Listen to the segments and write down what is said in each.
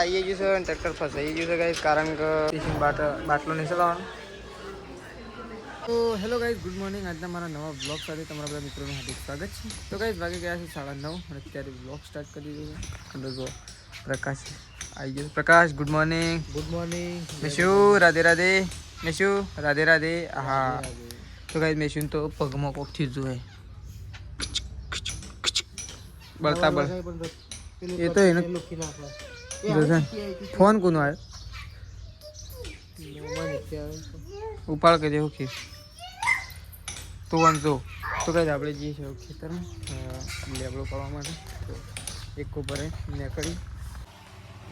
આવી ગયું છે અને ટ્રેક્ટર ફસાઈ ગયું છે ગાઈસ, કારણ કે બાટલો નહીં ચલાવવાનો. તો હેલો ગાઈઝ, ગુડ મોર્નિંગ. આજના મારા નવા બ્લોગ સાથે તમારા બધા મિત્રોનું હાર્દિક સ્વાગત છે. તો ગાઈઝ વાગે ગયા છે 9:30 અને અત્યારે બ્લોગ સ્ટાર્ટ કરી દીધો છે. અને જો પ્રકાશ આવી ગયો. Prakash, good morning. Good morning Meshu, Radhe Radhe. Meshu, Radhe Radhe. હા, તો ગાઈઝ મેશુને તો પગમાં કોક થી જોઈએ બળતા બળ. એ તો એનો ફોન કોનો આવ્યો? ઉપાડ કરી દેવું ખીર તો વાંધો. તો કઈ આપણે જઈએ છીએ ખેતરમાં લેબડો પાડવા માટે. તો એક ઉપર નીકળી.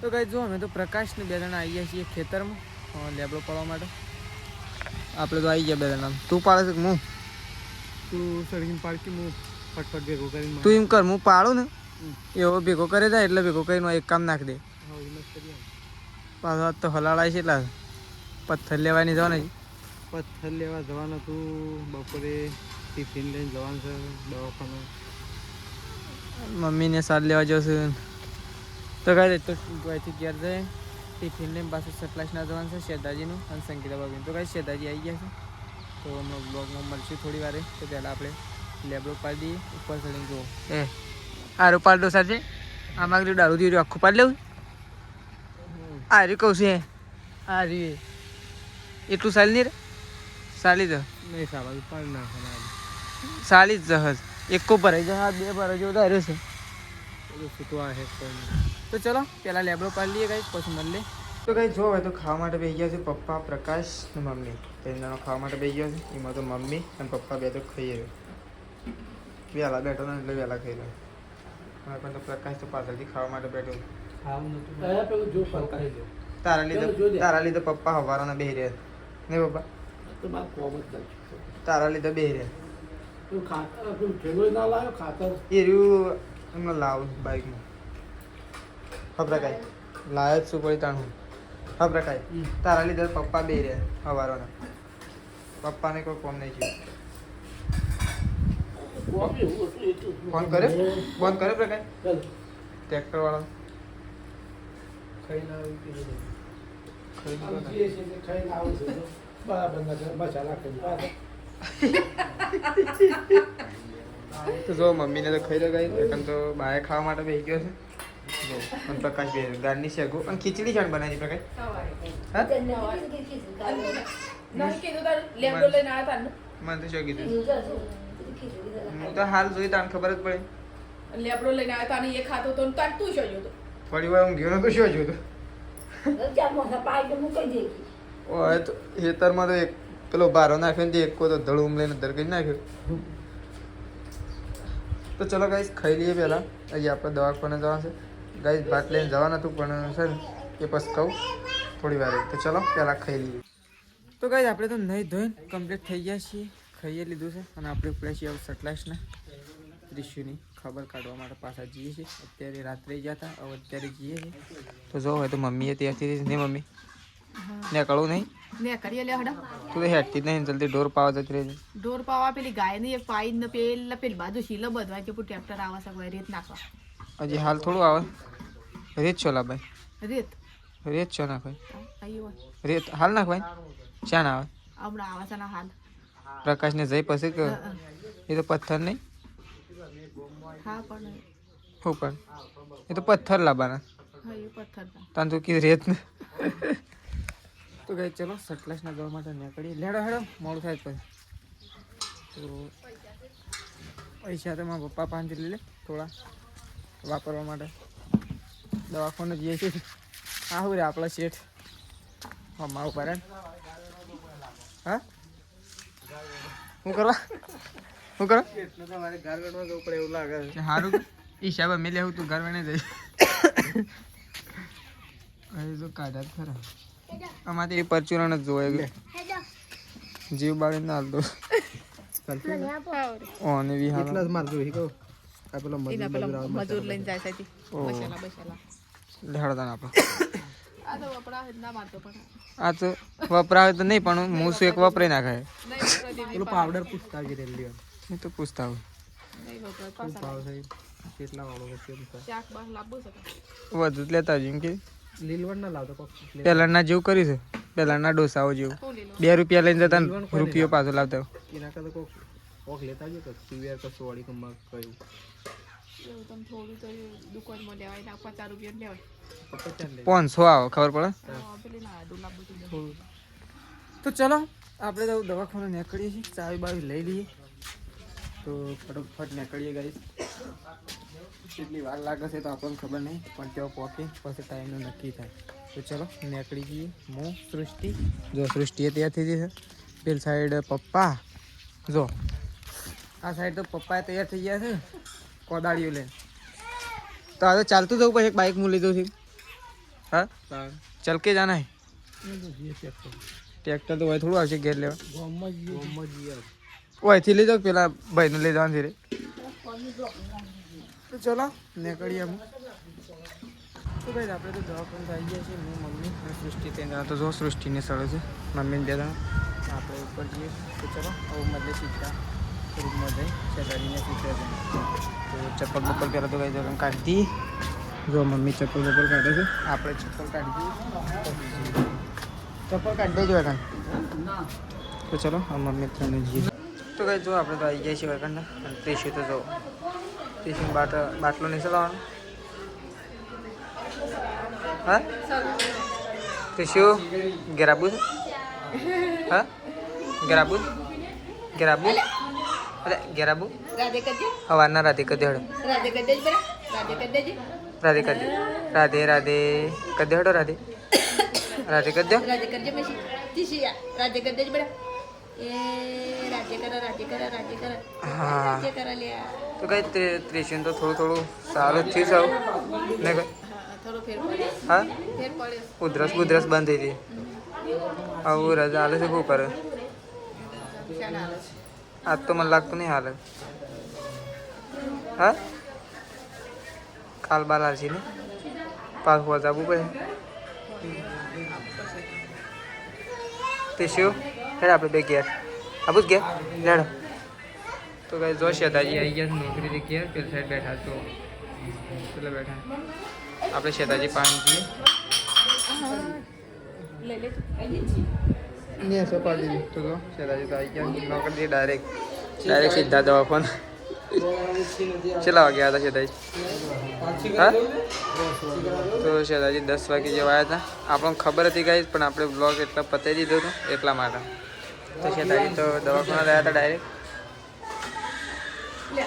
તો કઈ જો અમે તો પ્રકાશને 2 જણા આવી ગયા છીએ ખેતરમાં લેબડો પાડવા માટે. આપણે તો આવી ગયા 2 જણા. તું પાડે છે કે હું? તું સળગીને પાડકી હું ફટફટ ભેગો કરીને તું એમ કર, હું પાડું ને એવો ભેગો કરે જાય એટલે ભેગો કરીને એક કામ નાખી દે. પાછો તો હલાળાય છે એટલા પથ્થર લેવાની જવાના. પથ્થર લેવા જવાનું હતું. બપોરે ટિફિન લઈને જવાનું છે દવાખાનું. મમ્મીને સાથ લેવા જશે. તો કાંઈ તો અહીંથી ઘેર જાય ટિફિન લઈને પાછું સતલાસના જવાનું છે શેદાજીનું અને સંગીતા બાબીનું. તો કાંઈ શેદાજી આવી ગયા છે. તો અમે બ્લોગમાં મળશું થોડી વારે. તો પહેલાં આપણે લેબડો પાડી દઈએ. ઉપર ચડીને જુઓ આરું પાડો સાથે આમાં દારૂ દીધું આખું પાડી લેવું. આ રહ્યું કહું છું આ રહ્યું એટલું સાલી નહીં રે. સાલી જ નહીં સારું પાડી નાખવાના. સાલી જ જહજ એકો ભરાઈ જાય. 2 ભરાઈ જેવો ધાર્યો છે. છૂટવા છે તો ચલો પહેલાં લેબડો પાડી લઈએ ગાઈસ, પછી મળીએ. તો ગાઈસ જો હવે તો ખાવા માટે બેસી ગયા છે પપ્પા, પ્રકાશ ને મમ્મી. 3 જણા ખાવા માટે બેસી ગયા છે. એમાં તો મમ્મી અને પપ્પા 2 તો ખાઈ રહ્યો. વહેલા બેઠો ને એટલે વહેલા ખાઈ લો. પણ તો પ્રકાશ તો પાછળથી ખાવા માટે બેઠો. તારા લીધે પપ્પા હવારાના બેસી રહ્યા નહીં પપ્પા? તારા લીધે બેસી રહ્યા. એ રહ્યું એમને લાવું બાઇકમાં. હા પ્રકાશ લાવે જ શું પડી તાણું. હા પ્રકાશ તારા લીધે પપ્પા બે રહ્યા હવારોના. પપ્પાને કોઈ કોમ નહીં છે. ફોન કરે પ્રકાશ ટ્રેક્ટર વાળા. તો જો મમ્મીને તો ખાઈ ગઈ એકમ તો બહાર ખાવા માટે બેસી ગયો છે. જો અને પ્રકાશ બે ગારની શેગો અને ખીચડી છાણ બનાવી પ્રકાશ. હા મને તો શું કીધું? હું તો હાલ જોઈ તાને ખબર જ પડે. લેબડો લઈને આવ્યો તાને એ ખાતો તો તાર તું શું જોતો? થોડી વાર હું ગયો તો શું જોતો? ઓય તો ખેતરમાં તો એક પેલો બારો નાખ્યો ને એક તો ધડું લઈને દર કરી નાખ્યો. તો ચલો ગાઈસ ખાઈ લઈએ પહેલાં. હજી આપણે દવાખાને જવાનું છે ગાઈસ. ભાત લઈને જવાનું હતું પણ છે ને એ પછી કહું થોડી વાર. તો ચલો પહેલાં ખાઈ લઈએ. તો ગાઈસ આપણે તો નહીં ધોઈને કમ્પ્લીટ થઈ ગયા છીએ. ખાઈએ લીધું છે અને આપણે ઉપડ્યા છીએ સટલાસના ત્રિશુની ખબર કાઢવા માટે પાછા જઈએ છીએ. અત્યારે રાત્રે ગયા હતા, હવે અત્યારે જઈએ છીએ. તો જો હોય તો મમ્મીએ ત્યાંથી નહીં મમ્મી ને કળું નહીં ને કરીએ લે હડા. તું તો હેઠતી જ નહીં જલ્દી ઢોર પાવા જતી રહી. ઢોર પાવા પેલી ગાય ની એક પાઈ ને પેલી બાજુ શીલો બધવા કે ટ્રેક્ટર આવે છે કોઈ રેત નાખવા. હજી હાલ થોડું આવે. રેત છો લા ભાઈ? રેત છો નાખવાય? રેત હાલ નાખવાય? શા ના આવે? હમણાં આવે છે હાલ. પ્રકાશને જઈ પછી કે એ તો પથ્થર નહીં? હા પણ શું પણ એ તો પથ્થર લાવવાના. હા એ પથ્થર તાન તું કીધું રેત ને. તો ગઈ ચલો સટલાસના જવા માટે નીકળીએ. લેડો હેડો મોડું થાય પછી. તો પૈસા તો મારા પપ્પા પાસેથી લઈ લે થોડા વાપરવા માટે. દવાખાને જઈએ છીએ. આવું રે આપણા શેઠ મારું પારે. હા શું કરવા મારે ઘર ગણવા જવું પડે એવું લાગે છે. સારું હિસાબે મેં લેવું તું ઘર વણે જઈ. હવે જો કાઢા ખરા આમાંથી એ પરચુરણ જ જોવાય. જીવ બાળી ના હાલતો ઓને વી હાલ એટલા જ મારજો હી કહો આ પેલો મજૂર લઈને જાય છે મસાલા બસાલા લેહડતા આપણે. આ તો વપરાવે ના મારતો પણ આ તો વપરાવે તો નહીં પણ હું શું એક વપરાઈ નાખે. પેલો પાવડર પૂછતા જ રેલી એ તો પૂછતા હોય નહીં વપરાય પાછા કેટલા વાળો શાક બહાર લાવવું છે વધુ જ લેતા આવજો એમ કે લીલવણ ના લાવતો કોક પહેલાંના જેવું કર્યું છે, પહેલાંના ડોસાઓ જેવું. 2 રૂપિયા લઈને જતા ને રૂપિયો પાછો લાવતા. એના કરતા કોક લેતા આવજો કે સીવીઆર કસો વાળી કમા કયું એવું તમે થોડું તો દુકાનમાં લેવાય ના 50 રૂપિયા લેવાય. 500 આવો ખબર પડે. પેલી ના દુલાબ બધું તો ચલો આપણે તો દવાખાને નીકળીએ છીએ, ચાવી બાવી લઈ લઈએ તો ફટોફટ નીકળીએ ગાઈસ. કેટલી વાર લાગે છે તો આપણને ખબર નહીં, પણ ત્યાં પહોંચે પછી ટાઈમનું નક્કી થાય. તો ચલો નીકળી જઈએ. હું સૃષ્ટિ, જો સૃષ્ટિએ તૈયાર થઈ જઈ છે. પેલી સાઈડ પપ્પા, જો આ સાઈડ તો પપ્પા તૈયાર થઈ ગયા છે કોદાળીઓ લઈને. તો હવે ચાલતું જવું પછી એક બાઇક હું લીધું છે. હા ચાલ કે જાના હે ટ્રેક્ટર તો હોય થોડું આવશે ઘેર લેવા. ઓયથી લઈ જાઓ, પેલા ભાઈને લઈ જવાનું છે રે. તો ચલો નીકળીએ અમે. તો ભાઈ આપણે તો દવાખાને આવી ગયા છીએ. હું મમ્મી અને સૃષ્ટિ 3 જણા. તો જો સૃષ્ટિને સળો છે, મમ્મીને 2 જણા. આપણે ઉપર જઈએ. તો ચલો હવે મતલબ સીધા રૂમમાં જઈ શેતાજીને સીધા જઈએ. તો ચપ્પલ બપ્પલ પહેલાં તો કઈ જગ્યા કાઢી. જો મમ્મી ચપ્પલ બપ્પલ કાઢે છે, આપણે ચપ્પલ કાઢી દઈએ. ચપ્પલ કાઢી દેજો કાન. તો ચલો આ મમ્મી ત્રણે જઈએ. તો કઈ જો આપણે તો આવી ગયા છીએ વરકાંડના. અને ત્રીસી તો જો ત્રીસી બાટલો નહીં ચલાવવાનો. હા ત્રીસી ગેરાબુ છે. હા ગેરાબુ ગેરાબુ અરે ગેરાબુ રાધે કરજે, હવારના રાધે કદે હડો. રાધે કરી દેજે બરા, રાધે કરી દેજે, રાધે કદે રાધે રાધે કદે હડો. રાધે રાધે કદે રાધે કરજે મેસી તીસિયા, રાધે કરી દેજે બરા. એ રાધે કરે, રાધે કરે, રાધે કરે, હા. રાધે કરે લે. તો કઈ ત્રીસી તો થોડું સારું થયું સાવ ને કઈ. હા થોડો ફેર પડે, હા ફેર પડ્યો. ઉધરસ બુધરસ બંધ થઈ હતી. આવું રજા હાલે છે શું કરે. શાના આવે છે? આજ તો મને લાગતું નહીં હાલે. હા કાલ બાર હાલશી ને પાછું વજાવવું પડે. તે શું હેડ આપણે બે ઘેર આવું જ ઘેર લેડો. તો કઈ જો શેતાજી આવી ગયા છે નોકરીથી ઘેર. પેલી સાઈડ બેઠા તો પેલા બેઠા આપણે શેતાજી પાણી છીએ. લઈ લે ને સપાટી દીધી તો શેતાજી તો આવી ગયા નોકરીથી ડાયરેક્ટ સીધા દવાખાને. કેટલા વાગે આવ્યા હતા શેતાજી? હા તો શેતાજી 10 વાગે જેવા આવ્યા હતા. આપણને ખબર હતી ગાઈસ, પણ આપણે બ્લોગ એટલા પતાવી દીધો હતો એટલા માટે. તો શેતાજી તો દવાખાના રહ્યા હતા ડાયરેક્ટ. લે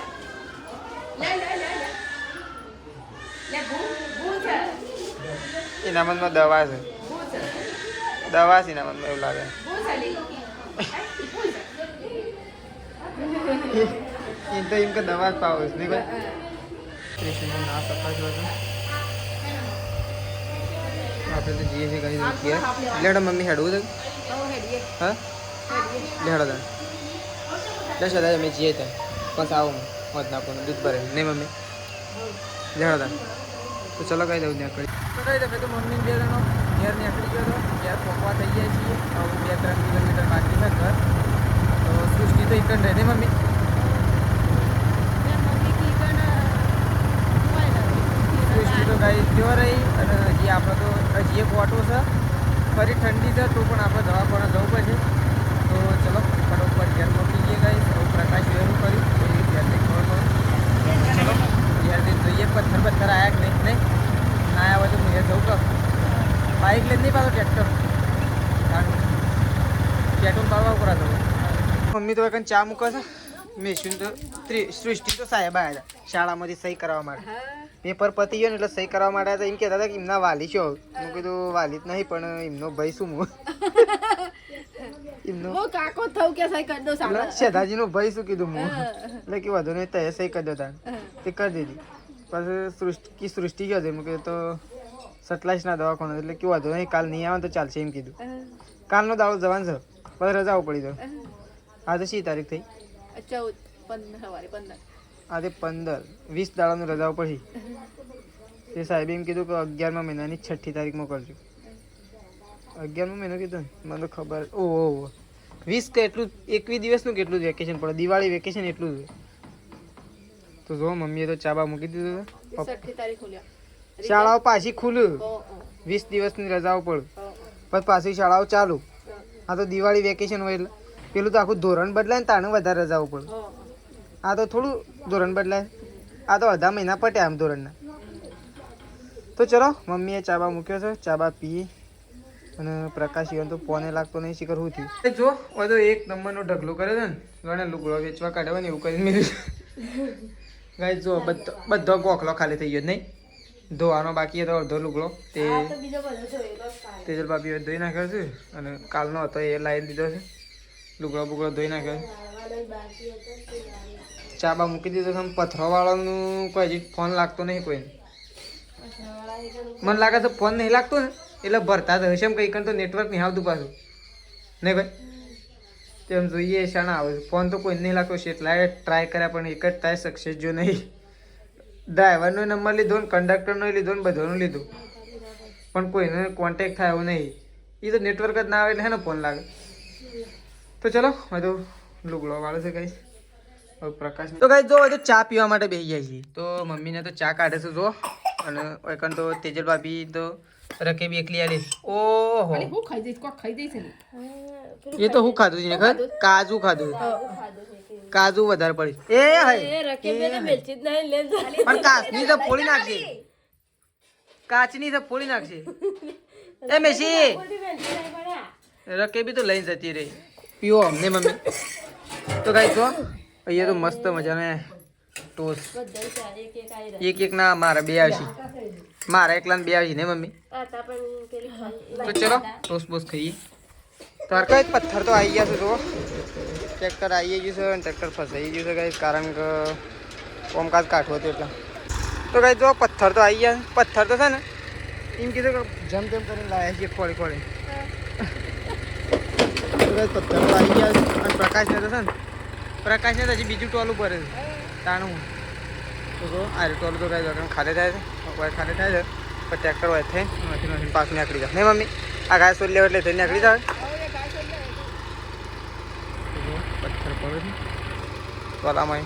લે લે લે લે ભૂ છે, એના મનમાં દવા છે, ભૂ છે, દવા છે એના મનમાં એવું લાગે. ભૂ છે લે. એમ તો એમ કે દવા જ પાવો છે નહીં ભાઈ. કૃષ્ણનો ના સફાઈ હતો. આપણે તો જઈએ છીએ કઈ જગ્યાએ. લેડો મમ્મી હેડવું છે. હા લેડો તમે દસ હજાર અમે જઈએ ત્યાં બસ આવું હોત ના પણ દૂધ ભરે નહીં મમ્મી લેડો તમે. તો ચલો કઈ દઉં ત્યાં કરી તો કઈ દે તો મમ્મી 2 જણો ઘેર નીકળી ગયો હતો. ઘેર પહોંચવા થઈ જાય છીએ. હવે 2-3 કિલોમીટર બાકી છે ઘર. તો સૃષ્ટિ તો એક રહે નહીં મમ્મી. સૃષ્ટિ તો ગાઈ ત્યો રહી. અને હજી આપણે તો હજી એક ઓટો છે. ફરી ઠંડી છે તો પણ આપણે દવાખાને જવું પડશે. તો ચલો ફટોફટ ઘેર પહોંચી જઈએ ગાઈ. સૌ પ્રકાશ વહેલું કર્યું એ ઘેરથી ખબર પડે. ચલો ઘેરથી જોઈએ પથ્થર આવ્યા કે નહીં ના આવ્યા હોય તો ઘેર જવું કર. બાઇક લઈને નહીં પાછો ટ્રેક્ટર પેટ્રોલ પાડવા ઉપર જવું. મમ્મી તો કંઈ ચા મૂકે છે. મેશું તો સૃષ્ટિ તો સાહેબ આવ્યા હતા શાળામાંથી સહી કરવા માટે. પેપર પતી ગયો ને એટલે સહી કરવા માટે હતા. એમ કહેતા હતા કે એમના વાલી છો. મેં કીધું વાલી જ નહીં પણ એમનો ભાઈ શું હું એમનો કાકો થયું કે સહી કરી દો સાલા. શેતાજીનો ભાઈ શું કીધું હું એટલે કે વધુ નહીં તો સહી કરી દેતા તે કરી દીધી. પછી સૃષ્ટિ ગયો હતો. મેં કીધું તો 27ના દવાખાનો એટલે કે વધુ નહીં કાલ નહીં આવે તો ચાલશે એમ કીધું. કાલનો દાડો જવાનું છે પછી રજાઓ પડી તો. આજે શી તારીખ થઈ? 14 આજે 15-20 દાડાનું રજાઓ પડી. તે સાહેબે એમ કીધું કે 11મા મહિનાની 6ઠી તારીખમાં કરજો. 11મો મહિનો કીધું ને મને તો ખબર. ઓહો 20 કે એટલું 21 દિવસનું કેટલું વેકેશન પડે. દિવાળી વેકેશન એટલું જ. તો જો મમ્મીએ તો ચાબા મૂકી દીધું. શાળાઓ પાછી ખુલ્યું 20 દિવસની રજાઓ પડે પછી પાછી શાળાઓ ચાલુ. આ તો દિવાળી વેકેશન હોય એટલે પેલું તો આખું ધોરણ બદલાય ને તાણે વધારે રજાઓ પડે. આ તો થોડું ધોરણ બદલાય, આ તો અડધા મહિના પટ્યા આમ ધોરણના. તો ચલો મમ્મીએ ચાબા મૂક્યો છે, ચાબા પીએ. અને પ્રકાશ ઈવન તો ફોને લાગતો નહીં, શીખર શું થયું. જો બધો એક નંબરનો ઢગલો કરે છે ને, ઘણા લુગડો વેચવા કાઢવા ને એવું કરીને મેળ્યું. ગાઈસ જો બધો ગોખલો ખાલી થઈ ગયો નહીં, ધોવાનો બાકી હતો અડધો લુગડો. તે તેજલ ભાભી ધોઈ નાખ્યો છે અને કાલનો હતો એ લાવી દીધો છે. લુગડો બુગડો ધોઈ નાખ્યો છે, ચાબા મૂકી દીધો છે. પથરાવાળાનું કોઈ હજી ફોન લાગતો નહીં કોઈને. મને લાગે છે ફોન નહીં લાગતો ને એટલે ભરતા જ હશે એમ કંઈક તો નેટવર્ક નહીં આવતું પાછું નહીં ભાઈ. તેમ જોઈએ શાણા આવે ફોન તો કોઈ નહીં લાગતો છે. એટલા ટ્રાય કર્યા પણ એક જ ટ્રાય સક્સેસ જો નહીં. ડ્રાઈવરનો નંબર લીધો ને કંડક્ટરનો લીધો ને બધાનું લીધું પણ કોઈને કોન્ટેક્ટ થાય એવું નહીં. એ તો નેટવર્ક જ ના આવે એટલે હે ને ફોન લાગે. તો ચલો હવે તો લુગડો વાળો છે ગાઈસ. હવે પ્રકાશ તો ગાઈસ જો તો ચા પીવા માટે બેસી જાય છે. તો મમ્મીને તો ચા કાઢે છે જો. અને એકન તો તેજલ ભાભી તો રકેબી એકલી આલી. ઓહો હું ખાઈ જઈશ, કોક ખાઈ જઈશ ને. એ તો હું ખાધું છે ખબર, કાજુ ખાધું, કાજુ વધારે પડી. એ પણ કાચની તો ફોડી નાખશે, કાચની તો ફોડી નાખશે. એ મેસી રકેબી તો લઈને જતી રહી. પીવો અમને મમ્મી. તો ગાઈસ જો અહીંયા તો મસ્ત મજાને ટોસ એક ના મારા બે આવશે, મારા એકલા બે આવશે ને મમ્મી. તો ચલો ટોસ બોસ ખાઈએ. તાર કઈ પથ્થર તો આવી ગયા છે જો, ટ્રેક્ટર આવી ગયું છે અને ટ્રેક્ટર ફસાઈ ગયું છે ગાઈસ, કારણ કે કોમકાજ કાઢવું હતું એટલે. તો ગાઈસ જો પથ્થર તો આવી ગયા. પથ્થર તો છે ને એમ કીધું કે જેમ તેમ કરીને લાવ્યા છીએ ખોળી ખોળી. તો ગાઈસ પથ્થર તો આવી ગયા અને પ્રકાશને તો છે ને, પ્રકાશને તો હજી બીજું ટોલું ભરે છે તાણું. તો જો આ ટોલું તો ગાઈસ ખાલી થાય છે, ખાલી થાય છે પણ ટ્રેક્ટર હોય થાય નથી પાછું નીકળી જાય નહીં મમ્મી. આ ઘાસ સોલ લેવા એટલે થઈ નીકળી જાય. પથ્થર પડે છે ટોલામાં.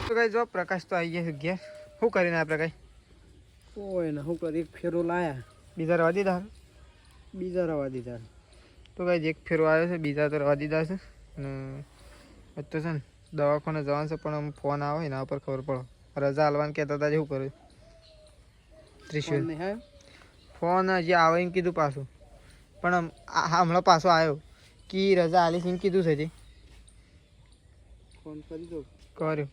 તો ગાઈસ જો પ્રકાશ તો આવી ગયા છે ઘેર. શું કરીને આ પ્રકાશ કોઈ ને શું કરી, એક ફેરો લાયા, બીજા રવા દીધા. બીજા રવા દીધા. તો ગાઈસ એક ફેરો આવ્યો છે, બીજા તો રવા દીધા છે. અને તો છે ને દવાખાને જવાનું છે પણ આમ ફોન આવે એના ઉપર ખબર પડે. રજા હાલવાનું કહેતા હતા શું કર્યું ત્રિશુલ. ફોન હજી આવે એમ કીધું પાછું, પણ હમણાં પાછો આવ્યો કે રજા હાલીશ એમ કીધું છે હજી. ફોન કરી દો કર્યું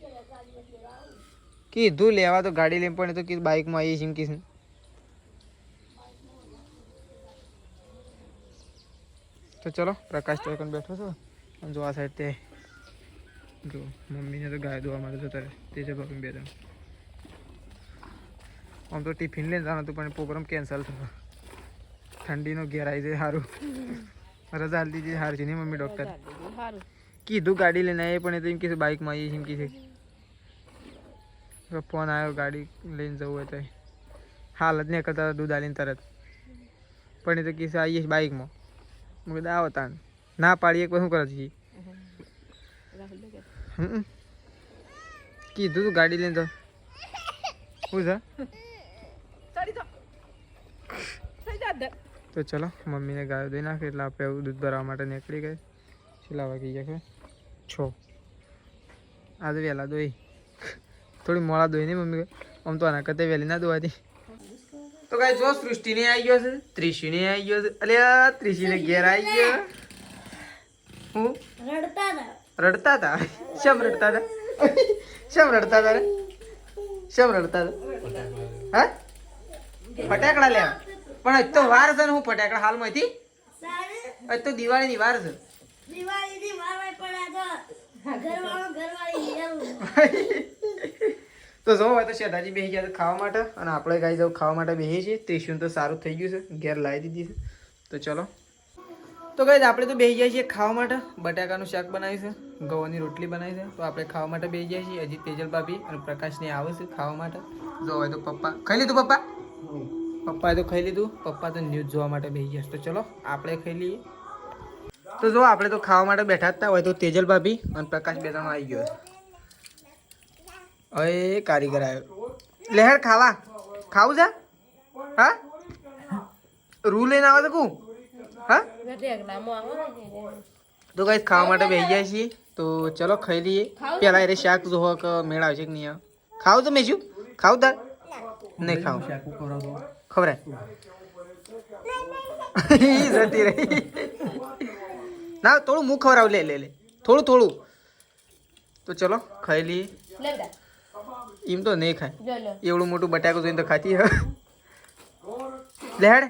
કીધું લેવા તો ગાડી લઈને પણ એ તો કીધું બાઇકમાં આવીશ એમ કીધું. તો ચલો પ્રકાશ તો એકન બેઠો છો અને જો આ સાઈડ તે જો મમ્મીને તો ગાય દોવા માટે જતા રહે તે છે બાપી બે ત્રણ. આમ તો ટિફિન લઈને જવાનું હતું પણ પ્રોગ્રામ કેન્સલ થયો. ઠંડીનો ઘેર આવી જાય સારું, રજા હાલ દીધી સારું છે નહીં મમ્મી. ડૉક્ટર કીધું ગાડી લઈને આવીએ પણ એ તો એમ કીધું બાઇકમાં આવીએ એમ કીધું. ફોન આવ્યો ગાડી લઈને જવું હોય તો હાલ જ નહીં કરતા દૂધ આલીને તરત. પણ એ તો કીધું આવીએ બાઇકમાં. મેં કીધું આવો તાન ના પાડીએ શું કરે છે. કીધું તું ગાડી લઈને જાઓ શું છે. તો ચલો મમ્મીને ગાયો દઈ નાખે એટલે આપણે દૂધ ભરવા માટે નીકળી ગઈ. છેલ્લા વાગી ગયા 6. આજે વહેલા દોઈ, થોડી મોડા દોઈ નહીં મમ્મી. આમ તો આના કરતા વહેલી ના દોવાતી. તો ગાય જો સૃષ્ટિને આવી ગયો છે, ત્રિશીને આવી ગયો છે. અલ્યા ત્રિશીને ઘેર આવી ગયો. હું રડતા હતા. શેમ રડતા હતા? શેમ રડતા હતા? શેમ રડતા હતા? હા ફટાકડા લેવા. પણ આજ તો વાર છે ને હું ફટાકડા હાલમાંથી આજ તો દિવાળીની વાર છે. તો જો હોય તો શેઠાજી બેસી ગયા ખાવા માટે અને આપણે ગાઈ જાવ ખાવા માટે બેસીએ છીએ. ત્રિશુલ તો સારું થઈ ગયું છે, ઘેર લાવી દીધી છે. તો ચલો તો ગાઈઝ આપણે તો બેસી જાય છીએ ખાવા માટે. બટાકાનું શાક બનાવ્યું છે, ગવાની રોટલી બનાવી છે. તો આપણે ખાવા માટે બેસી જાય છીએ. હજી તેજલ ભાભી અને પ્રકાશને આવે છે ખાવા માટે. જો હોય તો પપ્પા ખાઈ લીધું. પપ્પાએ તો ખાઈ લીધું. પપ્પા તો ન્યૂઝ જોવા માટે બેસી ગયા. તો ચલો આપણે ખાઈ લઈએ. તો જો આપણે તો ખાવા માટે બેઠા હતા. હોય તો તેજલ ભાભી અને પ્રકાશ બે ત્રણ આવી ગયો. હવે કારીગર આવ્યો. લહેર ખાવા ખાવું છે હા રૂ લઈને આવે તો કું હા તો ગાઈસ ખાવા માટે બેસી જાય છીએ તો ચલો ખાઈ લઈએ પેલા એ શાક જોવો કે મેળ આવશે કે નહીં આવે ખાવું તો મેં શું ખાવું તાર નહીં ખાવું ખબર જતી રહી ના થોડું મું ખવડાવ લે લે લે થોડું થોડું તો ચલો ખાઈ લઈએ એમ તો નહીં ખાય એવડું મોટું બટાકું જોઈને તો ખાતી હ લેડ